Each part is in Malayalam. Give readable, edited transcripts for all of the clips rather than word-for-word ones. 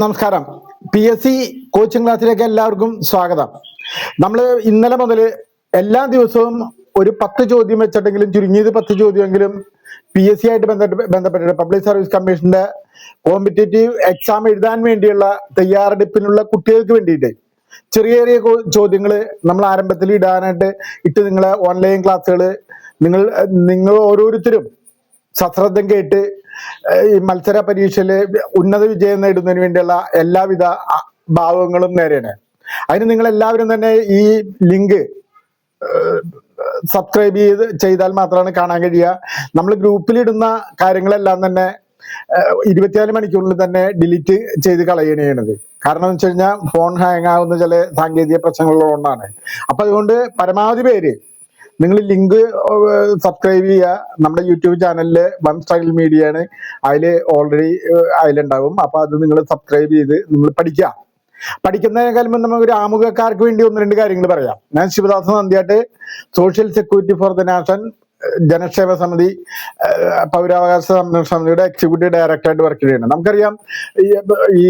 നമസ്കാരം. PSC കോച്ചിങ് ക്ലാസ്സിലേക്ക് എല്ലാവർക്കും സ്വാഗതം. നമ്മൾ ഇന്നലെ മുതൽ എല്ലാ ദിവസവും ഒരു 10 ചോദ്യം വെച്ചിട്ടെങ്കിലും ചുരുങ്ങിയത് 10 ചോദ്യമെങ്കിലും PSC ആയിട്ട് ബന്ധപ്പെട്ടിട്ട് പബ്ലിക് സർവീസ് കമ്മീഷന്റെ കോമ്പറ്റേറ്റീവ് എക്സാം എഴുതാൻ വേണ്ടിയുള്ള തയ്യാറെടുപ്പിനുള്ള കുട്ടികൾക്ക് വേണ്ടിയിട്ട് ചെറിയ ചെറിയ ചോദ്യങ്ങൾ നമ്മൾ ആരംഭത്തിൽ ഇട്ട് നിങ്ങളെ ഓൺലൈൻ ക്ലാസ്സുകൾ നിങ്ങൾ ഓരോരുത്തരും സശ്രദ്ധം കേട്ട് ഈ മത്സര പരീക്ഷയില് ഉന്നത വിജയം നേടുന്നതിന് വേണ്ടിയുള്ള എല്ലാവിധ ഭാവങ്ങളും നേരെയാണ്. അതിന് നിങ്ങൾ എല്ലാവരും തന്നെ ഈ ലിങ്ക് സബ്സ്ക്രൈബ് ചെയ്താൽ മാത്രമാണ് കാണാൻ കഴിയുക. നമ്മൾ ഗ്രൂപ്പിലിടുന്ന കാര്യങ്ങളെല്ലാം തന്നെ 24 മണിക്കൂറിൽ തന്നെ ഡിലീറ്റ് ചെയ്ത് കളയണത്. കാരണം എന്ന് വെച്ച് കഴിഞ്ഞാൽ ഫോൺ ഹാങ് ആകുന്ന ചില സാങ്കേതിക പ്രശ്നങ്ങളുള്ളതുകൊണ്ടാണ്. അപ്പൊ അതുകൊണ്ട് പരമാവധി പേര് നിങ്ങൾ ലിങ്ക് സബ്സ്ക്രൈബ് ചെയ്യുക. നമ്മുടെ യൂട്യൂബ് ചാനലില് വൺ സ്ട്രഗിൾ മീഡിയ ആണ്, അതിൽ ഓൾറെഡി അതിലുണ്ടാവും. അപ്പൊ അത് നിങ്ങൾ സബ്സ്ക്രൈബ് ചെയ്ത് നിങ്ങൾ പഠിക്കുന്നതിനേക്കാളും നമുക്ക് ഒരു ആമുഖക്കാർക്ക് വേണ്ടി 1-2 കാര്യങ്ങൾ പറയാം. ഞാൻ Sivadasan Nandiyattu, social security for the nation Janakshema Samithi പൗരാവകാശ സംരക്ഷണ സമിതിയുടെ എക്സിക്യൂട്ടീവ് ഡയറക്ടറായിട്ട് വർക്ക് ചെയ്യണം. നമുക്കറിയാം ഈ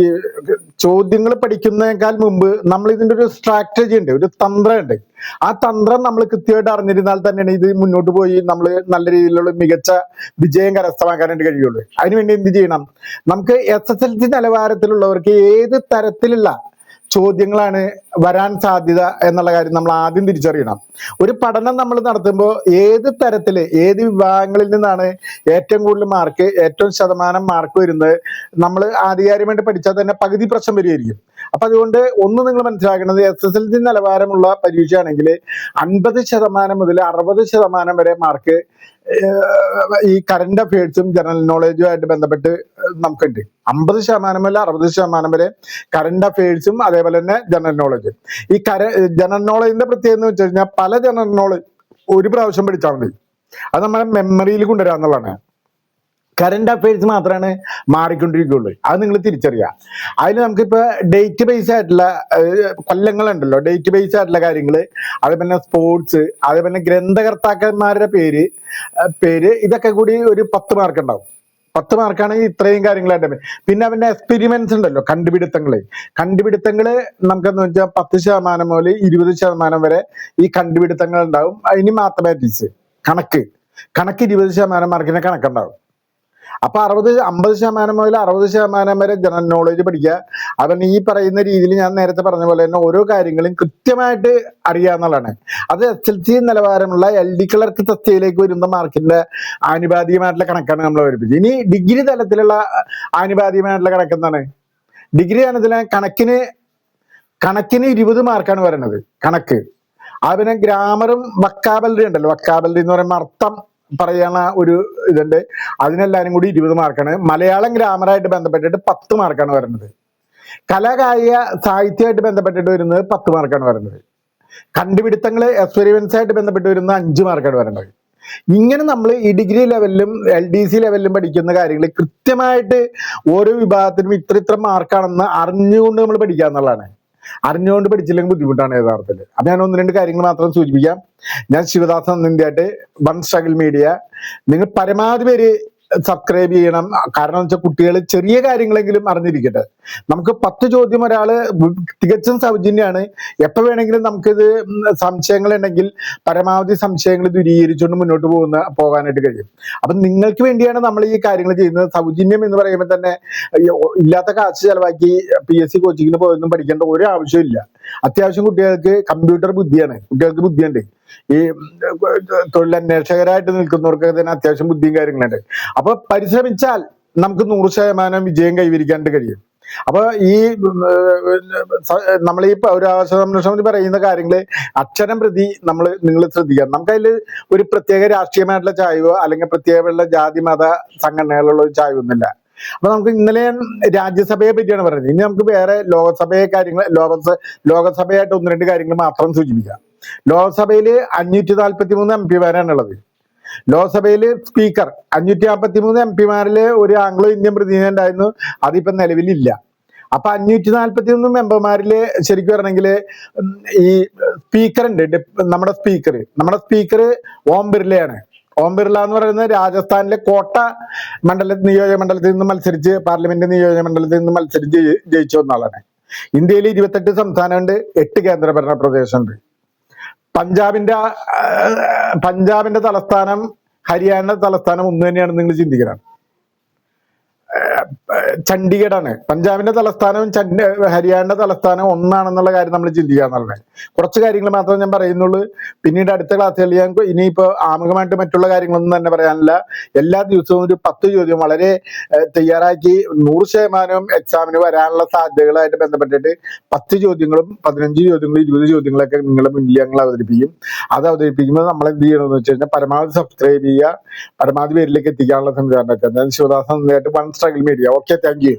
ചോദ്യങ്ങൾ പഠിക്കുന്നതിനേക്കാൾ മുമ്പ് നമ്മൾ ഇതിൻ്റെ ഒരു സ്ട്രാറ്റജി ഉണ്ട്, ഒരു തന്ത്രമുണ്ട്. ആ തന്ത്രം നമ്മൾ കൃത്യമായിട്ട് അറിഞ്ഞിരുന്നാൽ തന്നെയാണ് ഇത് മുന്നോട്ട് പോയി നമ്മൾ നല്ല രീതിയിലുള്ള മികച്ച വിജയം കരസ്ഥമാക്കാനായിട്ട് കഴിയുള്ളൂ. അതിനുവേണ്ടി എന്ത് ചെയ്യണം? നമുക്ക് SSLC നിലവാരത്തിലുള്ളവർക്ക് ഏത് തരത്തിലുള്ള ചോദ്യങ്ങളാണ് വരാൻ സാധ്യത എന്നുള്ള കാര്യം നമ്മൾ ആദ്യം തിരിച്ചറിയണം. ഒരു പഠനം നമ്മൾ നടത്തുമ്പോൾ ഏത് തരത്തില് ഏത് വിഭാഗങ്ങളിൽ നിന്നാണ് ഏറ്റവും കൂടുതൽ മാർക്ക്, ഏറ്റവും ശതമാനം മാർക്ക് വരുന്നത് നമ്മൾ ആധികാരികമായിട്ട് പഠിച്ചാൽ തന്നെ പകുതി പ്രശ്നം വരികയായിരിക്കും. അപ്പൊ അതുകൊണ്ട് നിങ്ങൾ മനസ്സിലാക്കുന്നത്, SSLC നിലവാരമുള്ള പരീക്ഷയാണെങ്കിൽ 50% മുതൽ 60% വരെ മാർക്ക് ഈ കറന്റ് അഫയേഴ്സും ജനറൽ നോളജും ആയിട്ട് ബന്ധപ്പെട്ട് നമുക്കുണ്ട്. 50% മുതൽ 60% വരെ കറന്റ് അഫയേഴ്സും അതേപോലെ തന്നെ ജനറൽ നോളജും. ഈ ജനറൽ നോളജിന്റെ പ്രത്യേകത എന്ന് വെച്ച് കഴിഞ്ഞാൽ പല ജനറൽ നോളജ് ഒരു പ്രാവശ്യം പഠിച്ചാൽ മതി, അത് നമ്മളെ മെമ്മറിയിൽ കൊണ്ടുവരാന്നുള്ളതാണ്. കറന്റ് അഫയേഴ്സ് മാത്രമാണ് മാറിക്കൊണ്ടിരിക്കുകയുള്ളൂ. അത് നിങ്ങൾ തിരിച്ചറിയുക. അതിൽ നമുക്കിപ്പോൾ ഡേറ്റ് ബേസ് ആയിട്ടുള്ള കൊല്ലങ്ങളുണ്ടല്ലോ, ഡേറ്റ് ബേസ് ആയിട്ടുള്ള കാര്യങ്ങൾ, അതേപോലെ സ്പോർട്സ്, അതേപോലെ ഗ്രന്ഥകർത്താക്കന്മാരുടെ പേര് ഇതൊക്കെ കൂടി ഒരു 10 മാർക്ക് ഉണ്ടാവും. 10 മാർക്കാണ് ഇത്രയും കാര്യങ്ങളായിട്ട്. പിന്നെ അവന്റെ എക്സ്പെരിമെന്റ്സ് ഉണ്ടല്ലോ, കണ്ടുപിടുത്തങ്ങള് നമുക്കെന്ന് വെച്ചാൽ 10% മുതൽ 20% വരെ ഈ കണ്ടുപിടുത്തങ്ങൾ ഉണ്ടാവും. ഇനി മാത്തമാറ്റിക്സ്, കണക്ക് 20% മാർക്കിന് കണക്കുണ്ടാവും. അപ്പൊ 50% മുതൽ 60% വരെ ജനറൽ നോളജ് പഠിക്കുക. അവൻ ഈ പറയുന്ന രീതിയിൽ ഞാൻ നേരത്തെ പറഞ്ഞ പോലെ തന്നെ ഓരോ കാര്യങ്ങളും കൃത്യമായിട്ട് അറിയാന്നുള്ളതാണ്. അത് SSLC നിലവാരമുള്ള LD ക്ലർക്ക് തസ്തികയിലേക്ക് വരുന്ന മാർക്കിന്റെ ആനുപാതികമായിട്ടുള്ള കണക്കാണ് നമ്മൾ പഠിപ്പിച്ചത്. ഇനി ഡിഗ്രി തലത്തിലുള്ള ആനുപാതികമായിട്ടുള്ള കണക്ക് എന്താണ്? ഡിഗ്രി തലത്തിലെ കണക്കിന് 20 മാർക്കാണ് വരുന്നത്. കണക്ക് അതിന് ഗ്രാമറും വക്കാബലറി ഉണ്ടല്ലോ, വക്കാബലറി എന്ന് പറയുമ്പോൾ അർത്ഥം പറയുന്ന ഒരു ഇതുണ്ട്, അതിനെല്ലാരും കൂടി 20 മാർക്കാണ്. മലയാളം ഗ്രാമറായിട്ട് ബന്ധപ്പെട്ടിട്ട് 10 മാർക്കാണ് വരുന്നത്. കലാകായിക സാഹിത്യമായിട്ട് ബന്ധപ്പെട്ടിട്ട് വരുന്നത് 10 മാർക്കാണ് വരുന്നത്. കണ്ടുപിടുത്തങ്ങള് എക്സ്പെരിമെന്റ്സ് ആയിട്ട് ബന്ധപ്പെട്ട് വരുന്നത് 5 മാർക്കാണ് വരുന്നത്. ഇങ്ങനെ നമ്മൾ ഈ ഡിഗ്രി ലെവലിലും LDC ലെവലിലും പഠിക്കുന്ന കാര്യങ്ങൾ കൃത്യമായിട്ട് ഓരോ വിഭാഗത്തിനും ഇത്ര മാർക്കാണെന്ന് അറിഞ്ഞുകൊണ്ട് നമ്മൾ പഠിക്കുക എന്നുള്ളതാണ്. അറിഞ്ഞുകൊണ്ട് പഠിച്ചില്ലെങ്കിൽ ബുദ്ധിമുട്ടാണ് യഥാർത്ഥത്തിൽ. അപ്പൊ ഞാൻ 1-2 കാര്യങ്ങൾ മാത്രം സൂചിപ്പിക്കാം. ഞാൻ Sivadasan Nandiyat, one struggle media. നിങ്ങൾ പരമാവധി പേര് സബ്സ്ക്രൈബ് ചെയ്യണം. കാരണം എന്ന് വെച്ചാൽ കുട്ടികൾ ചെറിയ കാര്യങ്ങളെങ്കിലും അറിഞ്ഞിരിക്കട്ടെ. നമുക്ക് 10 ചോദ്യം ഒരാള് തികച്ചും സൗജന്യമാണ്. എപ്പോൾ വേണമെങ്കിലും നമുക്കിത് സംശയങ്ങൾ ഉണ്ടെങ്കിൽ പരമാവധി സംശയങ്ങൾ ദൂരീകരിച്ചുകൊണ്ട് മുന്നോട്ട് പോകാനായിട്ട് കഴിയും. അപ്പൊ നിങ്ങൾക്ക് വേണ്ടിയാണ് നമ്മൾ ഈ കാര്യങ്ങൾ ചെയ്യുന്നത്. സൗജന്യം എന്ന് പറയുമ്പോൾ തന്നെ ഇല്ലാത്ത കാശ് ചെലവാക്കി PSC കോച്ചിങ്ങിന് പോയൊന്നും പഠിക്കേണ്ട ഒരു ആവശ്യമില്ല. അത്യാവശ്യം കുട്ടികൾക്ക് കമ്പ്യൂട്ടർ ബുദ്ധിയാണ്, കുട്ടികൾക്ക് ബുദ്ധിയുണ്ട്. ഈ തൊഴിലന്വേഷകരായിട്ട് നിൽക്കുന്നവർക്ക് തന്നെ അത്യാവശ്യം ബുദ്ധിയും കാര്യങ്ങളുണ്ട്. അപ്പൊ പരിശ്രമിച്ചാൽ നമുക്ക് 100% വിജയം കൈവരിക്കാനായിട്ട് കഴിയും. അപ്പൊ ഈ നമ്മൾ ഈ പൗരാവകാശ സംരക്ഷണത്തിൽ പറയുന്ന കാര്യങ്ങള് അക്ഷരം പ്രതി നിങ്ങൾ ശ്രദ്ധിക്കാം. നമുക്കതിൽ ഒരു പ്രത്യേക രാഷ്ട്രീയമായിട്ടുള്ള ചായ്വോ അല്ലെങ്കിൽ പ്രത്യേകമുള്ള ജാതി മത സംഘടനകളുള്ള ഒരു ചായ്വൊന്നുമില്ല. അപ്പൊ നമുക്ക് ഇന്നലെ രാജ്യസഭയെ പറ്റിയാണ് പറയുന്നത്. ഇനി നമുക്ക് വേറെ ലോകസഭയായിട്ട് 1-2 കാര്യങ്ങൾ മാത്രം സൂചിപ്പിക്കാം. ലോക്സഭയില് 543 MP ഉള്ളത്. ലോക്സഭയില് സ്പീക്കർ 543 MP ഒരു ആംഗ്ലോ ഇന്ത്യൻ പ്രതിനിധി ഉണ്ടായിരുന്നു, അതിപ്പോ നിലവിലില്ല. അപ്പൊ 543 മെമ്പർമാരില് ശരിക്കും പറയണമെങ്കിൽ ഈ സ്പീക്കർ ഉണ്ട്. നമ്മുടെ സ്പീക്കർ ഓം ബിർലയാണ്. ഓം ബിർള എന്ന് പറയുന്നത് രാജസ്ഥാനിലെ കോട്ട നിയോജക മണ്ഡലത്തിൽ നിന്ന് മത്സരിച്ച് പാർലമെന്റ് നിയോജക മണ്ഡലത്തിൽ നിന്ന് മത്സരിച്ച് ജയിച്ച ഒന്നാളാണ്. ഇന്ത്യയിൽ 28 സംസ്ഥാനമുണ്ട്, 8 കേന്ദ്രഭരണ പ്രദേശമുണ്ട്. പഞ്ചാബിന്റെ തലസ്ഥാനം ഹരിയാന തലസ്ഥാനം ഒന്ന് തന്നെയാണ് നിങ്ങൾ ചിന്തിക്കണം. ചണ്ഡീഗഡാണ്. പഞ്ചാബിന്റെ തലസ്ഥാനവും ഹരിയാനയുടെ തലസ്ഥാനം ഒന്നാണെന്നുള്ള കാര്യം നമ്മൾ ചിന്തിക്കുക എന്നുള്ളത്. കുറച്ച് കാര്യങ്ങൾ മാത്രമേ ഞാൻ പറയുന്നുള്ളൂ. പിന്നീട് അടുത്ത ക്ലാസ്സുകളിൽ ഞാൻ ഇനിയിപ്പോ ആമുഖമായിട്ട് മറ്റുള്ള കാര്യങ്ങളൊന്നും തന്നെ പറയാനില്ല. എല്ലാ ദിവസവും ഒരു 10 ചോദ്യം വളരെ തയ്യാറാക്കി 100% എക്സാമിന് വരാനുള്ള സാധ്യതകളായിട്ട് ബന്ധപ്പെട്ടിട്ട് 10 ചോദ്യങ്ങളും 15 ചോദ്യങ്ങളും 20 ചോദ്യങ്ങളൊക്കെ നിങ്ങളുടെ മുന്നിൽ ഞങ്ങൾ അവതരിപ്പിക്കും. അത് അവതരിപ്പിക്കുമ്പോൾ നമ്മൾ എന്ത് ചെയ്യണമെന്ന് വെച്ച് കഴിഞ്ഞാൽ പരമാവധി സബ്സ്ക്രൈബ് ചെയ്യുക, പരമാവധി പേരിലേക്ക് എത്തിക്കാനുള്ള സംവിധാനം. Sivadasan one struggle media. Okay, thank you.